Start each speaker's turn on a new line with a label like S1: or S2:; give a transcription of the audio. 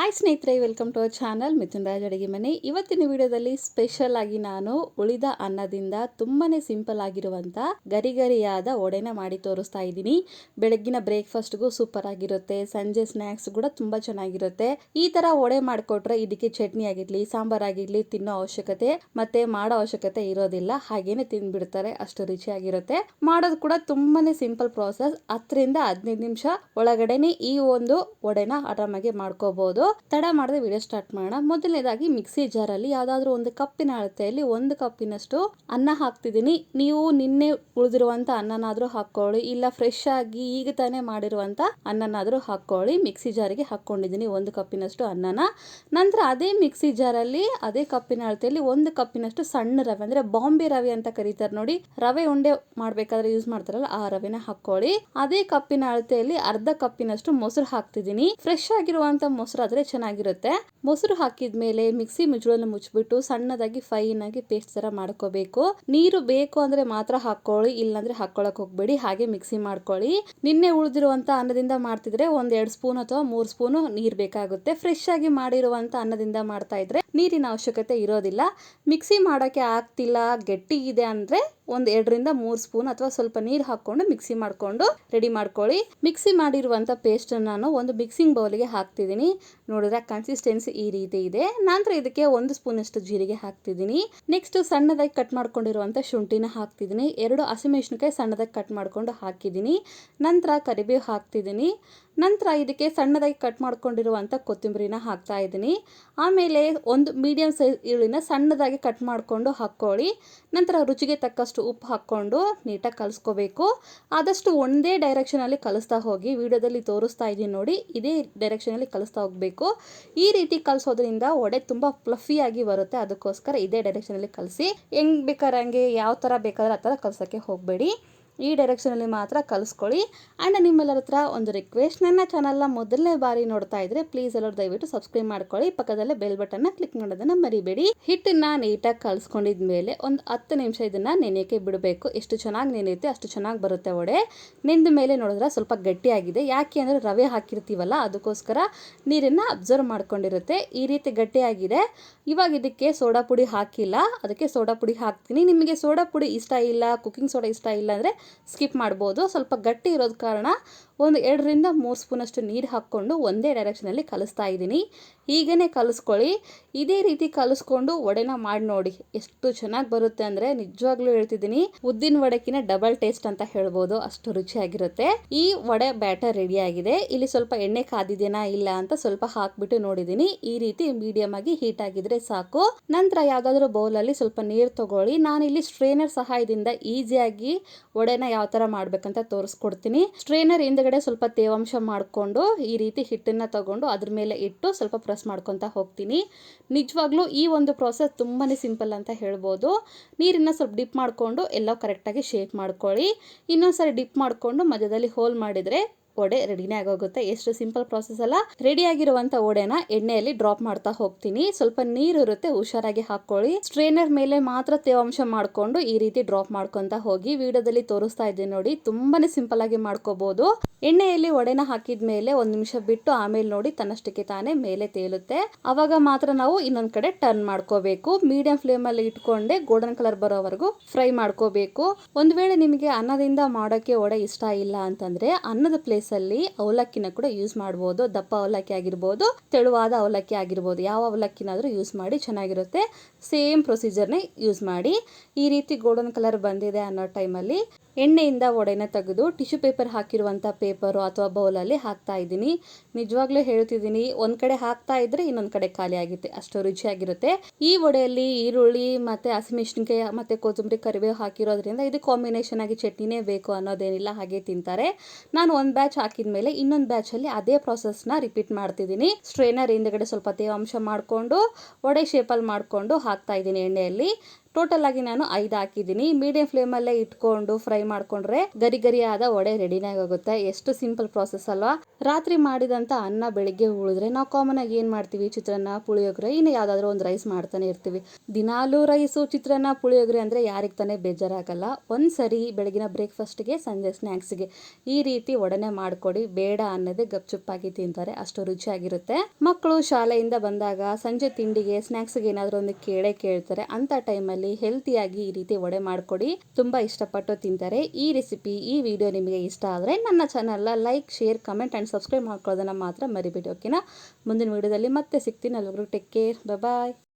S1: Hi ಸ್ನೇಹಿತರೆ, welcome to our channel Mithun Raj ಅಡುಗೆ ಮನೆ. ಇವತ್ತಿನ ವಿಡಿಯೋದಲ್ಲಿ ಸ್ಪೆಷಲ್ ಆಗಿ ನಾನು ಉಳಿದ ಅನ್ನದಿಂದ ತುಂಬಾನೇ ಸಿಂಪಲ್ ಆಗಿರುವಂಥ ಗರಿಗರಿಯಾದ ವಡೆನ ಮಾಡಿ ತೋರಿಸ್ತಾ ಇದ್ದೀನಿ. ಬೆಳಗ್ಗಿನ ಬ್ರೇಕ್ಫಾಸ್ಟ್ಗೂ ಸೂಪರ್ ಆಗಿರುತ್ತೆ, ಸಂಜೆ ಸ್ನ್ಯಾಕ್ಸ್ ಕೂಡ ತುಂಬ ಚೆನ್ನಾಗಿರುತ್ತೆ. ಈ ಥರ ವಡೆ ಮಾಡಿಕೊಟ್ರೆ ಇದಕ್ಕೆ ಚಟ್ನಿ ಆಗಿರಲಿ, ಸಾಂಬಾರ್ ಆಗಿರಲಿ ತಿನ್ನೋ ಅವಶ್ಯಕತೆ ಮತ್ತೆ ಮಾಡೋ ಅವಶ್ಯಕತೆ ಇರೋದಿಲ್ಲ. ಹಾಗೇನೆ ತಿಂದ್ಬಿಡ್ತಾರೆ, ಅಷ್ಟು ರುಚಿಯಾಗಿರುತ್ತೆ. ಮಾಡೋದು ಕೂಡ ತುಂಬಾನೇ ಸಿಂಪಲ್ ಪ್ರಾಸೆಸ್. 10ರಿಂದ 15 ನಿಮಿಷ ಒಳಗಡೆನೆ ಈ ಒಂದು ವಡೆನ ಆರಾಮಾಗಿ ಮಾಡ್ಕೋಬಹುದು. ತಡ ಮಾಡದೆ ವಿಡಿಯೋ ಸ್ಟಾರ್ಟ್ ಮಾಡೋಣ. ಮೊದಲನೇದಾಗಿ ಮಿಕ್ಸಿ ಜಾರಲ್ಲಿ ಯಾವ್ದಾದ್ರು ಒಂದು ಕಪ್ಪಿನ ಅಳತೆಯಲ್ಲಿ 1 ಕಪ್ಪಿನಷ್ಟು ಅನ್ನ ಹಾಕ್ತಿದ್ದೀನಿ. ನೀವು ನಿನ್ನೆ ಉಳಿದಿರುವಂತ ಅನ್ನನಾದ್ರೂ ಹಾಕೊಳ್ಳಿ, ಇಲ್ಲ ಫ್ರೆಶ್ ಆಗಿ ಈಗ ತಾನೇ ಮಾಡಿರುವಂತ ಅನ್ನನಾದ್ರೂ ಹಾಕೊಳ್ಳಿ. ಮಿಕ್ಸಿ ಜಾರಿಗೆ ಹಾಕೊಂಡಿದ್ದೀನಿ 1 ಕಪ್ಪಿನಷ್ಟು ಅನ್ನನ. ನಂತರ ಅದೇ ಮಿಕ್ಸಿ ಜಾರಲ್ಲಿ ಅದೇ ಕಪ್ಪಿನ ಅಳತೆಯಲ್ಲಿ 1 ಕಪ್ಪಿನಷ್ಟು ಸಣ್ಣ ರವೆ, ಅಂದ್ರೆ ಬಾಂಬೆ ರವೆ ಅಂತ ಕರೀತಾರೆ ನೋಡಿ, ರವೆ ಉಂಡೆ ಮಾಡ್ಬೇಕಾದ್ರೆ ಯೂಸ್ ಮಾಡ್ತಾರಲ್ಲ ಆ ರವೆನ ಹಾಕೊಳ್ಳಿ. ಅದೇ ಕಪ್ಪಿನ ಅಳತೆಯಲ್ಲಿ ಅರ್ಧ ಕಪ್ಪಿನಷ್ಟು ಮೊಸರು ಹಾಕ್ತಿದ್ದೀನಿ. ಫ್ರೆಶ್ ಆಗಿರುವಂತ ಮೊಸರು ಆದ್ರೆ ಚೆನ್ನಾಗಿರುತ್ತೆ. ಮೊಸರು ಹಾಕಿದ್ಮೇಲೆ ಮಿಕ್ಸಿ ಮುಚ್ಚಳನ ಮುಚ್ಚಿಬಿಟ್ಟು ಸಣ್ಣದಾಗಿ ಫೈನ್ ಆಗಿ ಪೇಸ್ಟ್ ತರ ಮಾಡ್ಕೋಬೇಕು. ನೀರು ಬೇಕು ಅಂದ್ರೆ ಮಾತ್ರ ಹಾಕೊಳ್ಳಿ, ಇಲ್ಲಾಂದ್ರೆ ಹಾಕೊಳಕ್ ಹೋಗ್ಬೇಡಿ, ಹಾಗೆ ಮಿಕ್ಸಿ ಮಾಡ್ಕೊಳ್ಳಿ. ನಿನ್ನೆ ಉಳಿದಿರುವಂತ ಅನ್ನದಿಂದ ಮಾಡ್ತಿದ್ರೆ 1-2 ಸ್ಪೂನ್ ಅಥವಾ 3 ಸ್ಪೂನ್ ನೀರ್ ಬೇಕಾಗುತ್ತೆ. ಫ್ರೆಶ್ ಆಗಿ ಮಾಡಿರುವಂತ ಅನ್ನದಿಂದ ಮಾಡ್ತಾ ಇದ್ರೆ ನೀರಿನ ಅವಶ್ಯಕತೆ ಇರೋದಿಲ್ಲ. ಮಿಕ್ಸಿ ಮಾಡೋಕೆ ಆಗ್ತಿಲ್ಲ, ಗಟ್ಟಿ ಇದೆ ಅಂದ್ರೆ 2ರಿಂದ 3 ಸ್ಪೂನ್ ಅಥವಾ ಸ್ವಲ್ಪ ನೀರು ಹಾಕೊಂಡು ಮಿಕ್ಸಿ ಮಾಡ್ಕೊಂಡು ರೆಡಿ ಮಾಡ್ಕೊಳ್ಳಿ. ಮಿಕ್ಸಿ ಮಾಡಿರುವಂತ ಪೇಸ್ಟ್ ನಾನು ಒಂದು ಮಿಕ್ಸಿಂಗ್ ಬೌಲ್ಗೆ ಹಾಕ್ತಿದ್ದೀನಿ. ನೋಡಿದ್ರೆ ಕನ್ಸಿಸ್ಟೆನ್ಸಿ ಈ ರೀತಿ ಇದೆ. ನಂತರ ಇದಕ್ಕೆ 1 ಸ್ಪೂನ್ ಅಷ್ಟು ಜೀರಿಗೆ ಹಾಕ್ತಿದ್ದೀನಿ. ನೆಕ್ಸ್ಟ್ ಸಣ್ಣದಾಗಿ ಕಟ್ ಮಾಡ್ಕೊಂಡಿರುವಂತ ಶುಂಠಿನ ಹಾಕ್ತಿದ್ದೀನಿ. 2 ಹಸಿಮೆಣಸಿನಕಾಯಿ ಸಣ್ಣದಾಗಿ ಕಟ್ ಮಾಡ್ಕೊಂಡು ಹಾಕಿದ್ದೀನಿ. ನಂತರ ಕರಿಬೇವು ಹಾಕ್ತಿದ್ದೀನಿ. ನಂತರ ಇದಕ್ಕೆ ಸಣ್ಣದಾಗಿ ಕಟ್ ಮಾಡ್ಕೊಂಡಿರುವಂತ ಕೊತ್ತಂಬರಿನ ಹಾಕ್ತಾ ಇದ್ದೀನಿ. ಆಮೇಲೆ ಒಂದು ಮೀಡಿಯಂ ಸೈಜ್ ಈರುಳ್ಳಿನ ಸಣ್ಣದಾಗಿ ಕಟ್ ಮಾಡ್ಕೊಂಡು ಹಾಕೊಳ್ಳಿ. ನಂತರ ರುಚಿಗೆ ತಕ್ಕಷ್ಟು ಉಪ್ಪು ಹಾಕ್ಕೊಂಡು ನೀಟಾಗಿ ಕಲಿಸ್ಕೋಬೇಕು. ಆದಷ್ಟು ಒಂದೇ ಡೈರೆಕ್ಷನ್ ಅಲ್ಲಿ ಕಲಿಸ್ತಾ ಹೋಗಿ. ವಿಡಿಯೋದಲ್ಲಿ ತೋರಿಸ್ತಾ ಇದ್ದೀನಿ ನೋಡಿ, ಇದೇ ಡೈರೆಕ್ಷನ್ ಅಲ್ಲಿ ಕಲಿಸ್ತಾ ಹೋಗ್ಬೇಕು. ಈ ರೀತಿ ಕಲಿಸೋದ್ರಿಂದ ವಡೆ ತುಂಬಾ ಫ್ಲಫಿ ಆಗಿ ಬರುತ್ತೆ. ಅದಕ್ಕೋಸ್ಕರ ಇದೇ ಡೈರೆಕ್ಷನ್ ಅಲ್ಲಿ ಕಲಿಸಿ. ಹೆಂಗ್ ಬೇಕಾದ್ರೆ ಹಂಗೆ ಯಾವ ತರ ಬೇಕಾದ್ರೆ ಆ ತರ ಕಲ್ಸಕ್ಕೆ ಹೋಗಬೇಡಿ. ಈ ಡೈರೆಕ್ಷನಲ್ಲಿ ಮಾತ್ರ ಕಲಿಸ್ಕೊಳ್ಳಿ. ಆ್ಯಂಡ್ ನಿಮ್ಮೆಲ್ಲರ ಹತ್ರ ಒಂದು ರಿಕ್ವೆಸ್ಟ್, ನನ್ನ ಚಾನಲ್ನ ಮೊದಲನೇ ಬಾರಿ ನೋಡ್ತಾ ಇದ್ರೆ ಪ್ಲೀಸ್ ಎಲ್ಲರೂ ದಯವಿಟ್ಟು ಸಬ್ಸ್ಕ್ರೈಬ್ ಮಾಡ್ಕೊಳ್ಳಿ. ಪಕ್ಕದಲ್ಲೇ ಬೆಲ್ ಬಟನ್ನ ಕ್ಲಿಕ್ ಮಾಡೋದನ್ನ ಮರಿಬೇಡಿ. ಹಿಟ್ಟನ್ನ ನೀಟಾಗಿ ಕಲಿಸ್ಕೊಂಡಿದ್ಮೇಲೆ ಒಂದು 10 ನಿಮಿಷ ಇದನ್ನ ನೆನೆಯಕ್ಕೆ ಬಿಡಬೇಕು. ಎಷ್ಟು ಚೆನ್ನಾಗಿ ನೆನೆಯುತ್ತೆ ಅಷ್ಟು ಚೆನ್ನಾಗಿ ಬರುತ್ತೆ ವಡೆ. ನೆಂದ ಮೇಲೆ ನೋಡಿದ್ರೆ ಸ್ವಲ್ಪ ಗಟ್ಟಿಯಾಗಿದೆ, ಯಾಕೆ ಅಂದರೆ ರವೆ ಹಾಕಿರ್ತೀವಲ್ಲ ಅದಕ್ಕೋಸ್ಕರ ನೀರನ್ನ ಅಬ್ಸರ್ವ್ ಮಾಡ್ಕೊಂಡಿರುತ್ತೆ. ಈ ರೀತಿ ಗಟ್ಟಿಯಾಗಿದೆ. ಇವಾಗ ಇದಕ್ಕೆ ಸೋಡಾ ಪುಡಿ ಹಾಕಿಲ್ಲ, ಅದಕ್ಕೆ ಸೋಡಾ ಪುಡಿ ಹಾಕ್ತೀನಿ. ನಿಮಗೆ ಸೋಡಾ ಪುಡಿ ಇಷ್ಟ ಇಲ್ಲ, ಕುಕಿಂಗ್ ಸೋಡಾ ಇಷ್ಟ ಇಲ್ಲ ಅಂದರೆ ಸ್ಕಿಪ್ ಮಾಡ್ಬೋದು. ಸ್ವಲ್ಪ ಗಟ್ಟಿ ಇರೋದ ಕಾರಣ 2ರಿಂದ 3 ಸ್ಪೂನ್ ಅಷ್ಟು ನೀರು ಹಾಕ್ಕೊಂಡು ಒಂದೇ ಡೈರೆಕ್ಷನಲ್ಲಿ ಕಲಿಸ್ತಾ ಇದ್ದೀನಿ. ಹೀಗೇ ಕಲಿಸ್ಕೊಳ್ಳಿ. ಇದೇ ರೀತಿ ಕಲಿಸ್ಕೊಂಡು ವಡೆನ ಮಾಡಿ ನೋಡಿ, ಎಷ್ಟು ಚೆನ್ನಾಗಿ ಬರುತ್ತೆ ಅಂದರೆ ನಿಜವಾಗ್ಲೂ ಹೇಳ್ತಿದ್ದೀನಿ, ಉದ್ದಿನ ವಡೆಕಿನ ಡಬಲ್ ಟೇಸ್ಟ್ ಅಂತ ಹೇಳ್ಬೋದು, ಅಷ್ಟು ರುಚಿಯಾಗಿರುತ್ತೆ. ಈ ವಡೆ ಬ್ಯಾಟರ್ ರೆಡಿ ಆಗಿದೆ. ಇಲ್ಲಿ ಸ್ವಲ್ಪ ಎಣ್ಣೆ ಕಾದಿದೆನಾ ಇಲ್ಲ ಅಂತ ಸ್ವಲ್ಪ ಹಾಕ್ಬಿಟ್ಟು ನೋಡಿದ್ದೀನಿ. ಈ ರೀತಿ ಮೀಡಿಯಂ ಆಗಿ ಹೀಟ್ ಆಗಿದ್ರೆ ಸಾಕು. ನಂತರ ಯಾವ್ದಾದ್ರು ಬೌಲಲ್ಲಿ ಸ್ವಲ್ಪ ನೀರು ತಗೊಳ್ಳಿ. ನಾನಿಲ್ಲಿ ಸ್ಟ್ರೈನರ್ ಸಹಾಯದಿಂದ ಈಸಿಯಾಗಿ ವಡೆನ ಯಾವ ತರ ಮಾಡ್ಬೇಕಂತ ತೋರಿಸ್ಕೊಡ್ತೀನಿ. ಸ್ಟ್ರೈನರ್ ಹಿಂದ್ಗಡೆ ಸ್ವಲ್ಪ ತೇವಾಂಶ ಮಾಡ್ಕೊಂಡು ಈ ರೀತಿ ಹಿಟ್ಟನ್ನ ತಗೊಂಡು ಅದ್ರ ಮೇಲೆ ಇಟ್ಟು ಸ್ವಲ್ಪ ಪ್ರೆಸ್ ಮಾಡ್ಕೊತಾ ಹೋಗ್ತೀನಿ. ನಿಜವಾಗ್ಲೂ ಈ ಒಂದು ಪ್ರಾಸೆಸ್ ತುಂಬಾನೇ ಸಿಂಪಲ್ ಅಂತ ಹೇಳ್ಬೋದು. ನೀರನ್ನ ಸ್ವಲ್ಪ ಡಿಪ್ ಮಾಡ್ಕೊಂಡು ಎಲ್ಲ ಕರೆಕ್ಟಾಗಿ ಶೇಪ್ ಮಾಡ್ಕೊಳ್ಳಿ. ಇನ್ನೊಂದ್ಸರಿ ಡಿಪ್ ಮಾಡ್ಕೊಂಡು ಮಧ್ಯದಲ್ಲಿ ಹೋಲ್ ಮಾಡಿದ್ರೆ ವಡೆ ರೆಡಿನೇ ಆಗೋಗುತ್ತೆ. ಎಷ್ಟು ಸಿಂಪಲ್ ಪ್ರಾಸೆಸ್ ಅಲ್ಲ. ರೆಡಿ ಆಗಿರುವಂತ ವಡೆನ ಎಣ್ಣೆಯಲ್ಲಿ ಡ್ರಾಪ್ ಮಾಡ್ತಾ ಹೋಗ್ತೀನಿ. ಸ್ವಲ್ಪ ನೀರು ಇರುತ್ತೆ, ಹುಷಾರಾಗಿ ಹಾಕೊಳ್ಳಿ. ಸ್ಟ್ರೈನರ್ ಮೇಲೆ ಮಾತ್ರ ತೇವಾಂಶ ಮಾಡ್ಕೊಂಡು ಈ ರೀತಿ ಡ್ರಾಪ್ ಮಾಡ್ಕೊಂತ ಹೋಗಿ. ವಿಡಿಯೋದಲ್ಲಿ ತೋರಿಸ್ತಾ ಇದ್ದೀನಿ ನೋಡಿ, ತುಂಬಾನೇ ಸಿಂಪಲ್ ಆಗಿ ಮಾಡ್ಕೋಬಹುದು. ಎಣ್ಣೆಯಲ್ಲಿ ವಡೆನ ಹಾಕಿದ್ಮೇಲೆ 1 ನಿಮಿಷ ಬಿಟ್ಟು ಆಮೇಲೆ ನೋಡಿ ತನ್ನಷ್ಟಕ್ಕೆ ತಾನೇ ಮೇಲೆ ತೇಲುತ್ತೆ. ಅವಾಗ ಮಾತ್ರ ನಾವು ಇನ್ನೊಂದ್ ಕಡೆ ಟರ್ನ್ ಮಾಡ್ಕೋಬೇಕು. ಮೀಡಿಯಂ ಫ್ಲೇಮ್ ಅಲ್ಲಿ ಇಟ್ಕೊಂಡೆ ಗೋಲ್ಡನ್ ಕಲರ್ ಬರೋವರೆಗೂ ಫ್ರೈ ಮಾಡ್ಕೋಬೇಕು. ಒಂದ್ ವೇಳೆ ನಿಮಗೆ ಅನ್ನದಿಂದ ಮಾಡೋಕೆ ವಡೆ ಇಷ್ಟ ಇಲ್ಲ ಅಂತಂದ್ರೆ ಅನ್ನದ ಪ್ಲೇಸ್ ಅಲ್ಲಿ ಅವಲಕ್ಕಿನ ಕೂಡ ಯೂಸ್ ಮಾಡಬಹುದು. ದಪ್ಪ ಅವಲಕ್ಕಿ ಆಗಿರ್ಬೋದು, ತೆಳುವಾದ ಅವಲಕ್ಕಿ ಆಗಿರ್ಬೋದು, ಯಾವ ಅವಲಕ್ಕಿನಾದ್ರೂ ಯೂಸ್ ಮಾಡಿ ಚೆನ್ನಾಗಿರುತ್ತೆ. ಸೇಮ್ ಪ್ರೊಸೀಜರ್ನೇ ಯೂಸ್ ಮಾಡಿ. ಈ ರೀತಿ ಗೋಲ್ಡನ್ ಕಲರ್ ಬಂದಿದೆ ಅನ್ನೋ ಟೈಮಲ್ಲಿ ಎಣ್ಣೆಯಿಂದ ವಡೆನ ತೆಗೆದು ಟಿಶ್ಯೂ ಪೇಪರ್ ಹಾಕಿರುವಂಥ ಪೇಪರು ಅಥವಾ ಬೌಲಲ್ಲಿ ಹಾಕ್ತಾ ಇದ್ದೀನಿ. ನಿಜವಾಗ್ಲೂ ಹೇಳ್ತಿದ್ದೀನಿ, ಒಂದು ಕಡೆ ಹಾಕ್ತಾ ಇದ್ರೆ ಇನ್ನೊಂದು ಕಡೆ ಖಾಲಿ ಆಗುತ್ತೆ, ಅಷ್ಟು ರುಚಿಯಾಗಿರುತ್ತೆ. ಈ ವಡೆಯಲ್ಲಿ ಈರುಳ್ಳಿ ಮತ್ತು ಹಸಿಮೆಣಸಿನಕಾಯಿ ಮತ್ತು ಕೊತ್ತಂಬರಿ ಕರಿಬೇವು ಹಾಕಿರೋದ್ರಿಂದ ಇದು ಕಾಂಬಿನೇಷನ್ ಆಗಿ ಚಟ್ನಿನೇ ಬೇಕು ಅನ್ನೋದೇನಿಲ್ಲ, ಹಾಗೆ ತಿಂತಾರೆ. ನಾನು ಒಂದು ಬ್ಯಾಚ್ ಹಾಕಿದ್ಮೇಲೆ ಇನ್ನೊಂದು ಬ್ಯಾಚಲ್ಲಿ ಅದೇ ಪ್ರಾಸೆಸ್ನ ರಿಪೀಟ್ ಮಾಡ್ತಿದ್ದೀನಿ. ಸ್ಟ್ರೈನರ್ ಹಿಂದ್ಗಡೆ ಸ್ವಲ್ಪ ತೇವಾಂಶ ಮಾಡಿಕೊಂಡು ವಡೆ ಶೇಪಲ್ಲಿ ಮಾಡಿಕೊಂಡು ಹಾಕ್ತಾ ಇದ್ದೀನಿ ಎಣ್ಣೆಯಲ್ಲಿ. ಟೋಟಲ್ ಆಗಿ ನಾನು 5 ಹಾಕಿದ್ದೀನಿ. ಮೀಡಿಯಂ ಫ್ಲೇಮಲ್ಲೇ ಇಟ್ಕೊಂಡು ಫ್ರೈ ಮಾಡ್ಕೊಂಡ್ರೆ ಗರಿ ಗರಿಯಾದ ವಡೆ ರೆಡಿನೇ ಆಗೋಗುತ್ತೆ. ಎಷ್ಟು ಸಿಂಪಲ್ ಪ್ರಾಸೆಸ್ ಅಲ್ವಾ. ರಾತ್ರಿ ಮಾಡಿದಂಥ ಅನ್ನ ಬೆಳಿಗ್ಗೆ ಉಳಿದ್ರೆ ನಾವು ಕಾಮನ್ ಆಗಿ ಏನು ಮಾಡ್ತೀವಿ, ಚಿತ್ರಾನ್ನ, ಪುಳಿಯೋಗರೆ, ಇನ್ನು ಯಾವುದಾದ್ರೂ ಒಂದು ರೈಸ್ ಮಾಡ್ತಾನೆ ಇರ್ತೀವಿ. ದಿನಾಲೂ ರೈಸು, ಚಿತ್ರಾನ್ನ, ಪುಳಿಯೋಗರೆ ಅಂದರೆ ಯಾರಿಗೆ ತಾನೇ ಬೇಜಾರಾಗಲ್ಲ. ಒಂದ್ಸರಿ ಬೆಳಗಿನ ಬ್ರೇಕ್ಫಾಸ್ಟ್ಗೆ, ಸಂಜೆ ಸ್ನ್ಯಾಕ್ಸ್ಗೆ ಈ ರೀತಿ ವಡೆನೆ ಮಾಡಿಕೊಡಿ. ಬೇಡ ಅನ್ನೋದೇ ಗಪ್ಚುಪ್ಪಾಗಿ ತಿಂತಾರೆ, ಅಷ್ಟು ರುಚಿಯಾಗಿರುತ್ತೆ. ಮಕ್ಕಳು ಶಾಲೆಯಿಂದ ಬಂದಾಗ ಸಂಜೆ ತಿಂಡಿಗೆ, ಸ್ನ್ಯಾಕ್ಸ್ಗೆ ಏನಾದರೂ ಒಂದು ಕೇಳ್ತಾರೆ. ಅಂಥ ಟೈಮಲ್ಲಿ ಹೆಲ್ತಿಯಾಗಿ ಈ ರೀತಿ ವಡೆ ಮಾಡಿಕೊಡಿ, ತುಂಬ ಇಷ್ಟಪಟ್ಟು ತಿಂತಾರೆ. ಈ ರೆಸಿಪಿ, ಈ ವಿಡಿಯೋ ನಿಮಗೆ ಇಷ್ಟ ಆದರೆ ನನ್ನ ಚಾನಲ್ನ like, share, comment and subscribe ಮಾಡ್ಕೊಳ್ಳೋದನ್ನು ಮಾತ್ರ ಮರಿಬೇಡಿ. ಓಕೆನಾ. ಮುಂದಿನ ವಿಡಿಯೋದಲ್ಲಿ ಮತ್ತೆ ಸಿಗ್ತೀನಿ. ಎಲ್ಲರಿಗೂ ಟೇಕ್ ಕೇರ್. ಬಾಯ್.